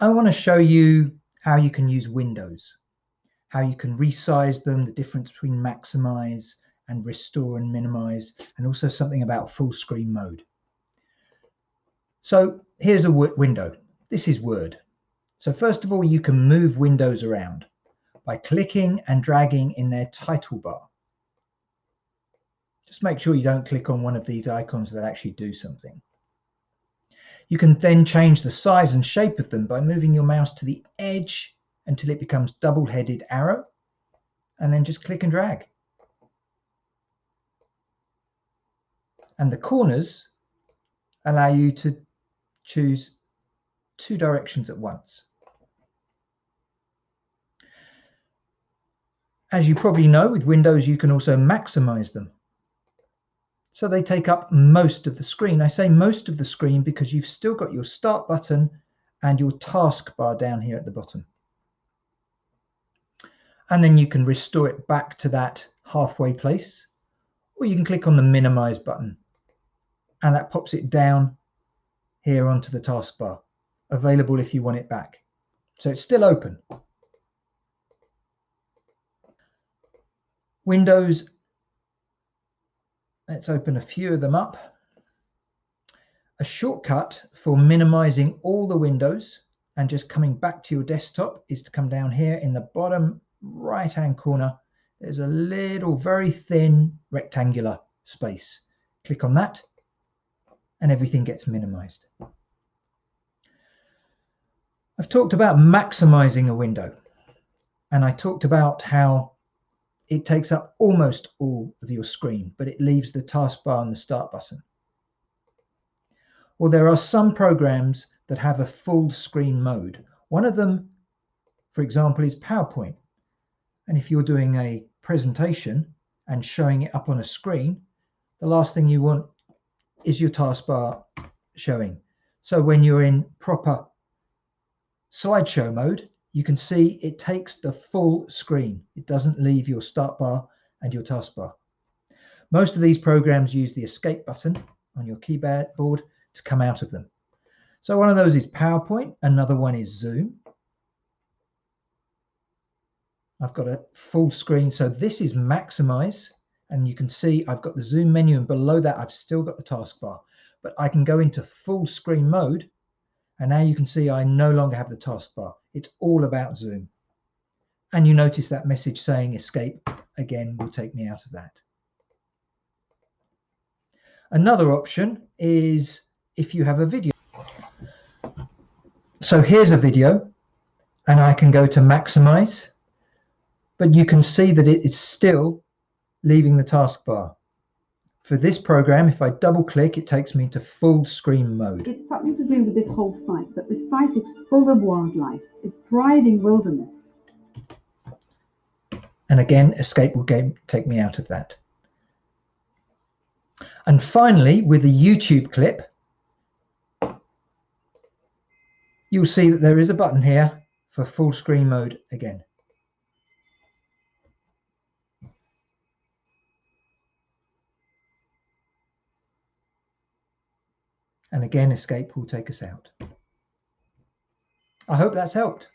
I want to show you how you can use windows, how you can resize them, the difference between maximize and restore and minimize, and also something about full screen mode. So here's a window. This is Word. So first of all, you can move windows around by clicking and dragging in their title bar. Just make sure you don't click on one of these icons that actually do something. You can then change the size and shape of them by moving your mouse to the edge until it becomes double-headed arrow, and then just click and drag. And the corners allow you to choose two directions at once. As you probably know, with Windows, you can also maximize them. So they take up most of the screen. I say most of the screen because you've still got your start button and your taskbar down here at the bottom. And then you can restore it back to that halfway place, or you can click on the minimize button and that pops it down here onto the taskbar, available if you want it back. So it's still open. Windows, let's open a few of them up. A shortcut for minimizing all the windows and just coming back to your desktop is to come down here in the bottom right hand corner. There's a little very thin rectangular space. Click on that and everything gets minimized. I've talked about maximizing a window, and I talked about how it takes up almost all of your screen, but it leaves the taskbar and the start button. Well, there are some programs that have a full screen mode. One of them, for example, is PowerPoint. And if you're doing a presentation and showing it up on a screen, the last thing you want is your taskbar showing. So when you're in proper slideshow mode, you can see it takes the full screen. It doesn't leave your start bar and your taskbar. Most of these programs use the escape button on your keyboard to come out of them. So one of those is PowerPoint, another one is Zoom. I've got a full screen, so this is Maximize, and you can see I've got the Zoom menu, and below that I've still got the taskbar, but I can go into full screen mode, and now you can see I no longer have the taskbar. It's all about Zoom. And you notice that message saying escape again will take me out of that. Another option is if you have a video. So here's a video, and I can go to Maximize, but you can see that it is still leaving the taskbar. For this program, if I double click, it takes me to full screen mode. It's something to do with this whole site, that this site is full of wildlife. It's thriving wilderness. And again, escape will take me out of that. And finally, with the YouTube clip, you'll see that there is a button here for full screen mode again. And again, escape will take us out. I hope that's helped.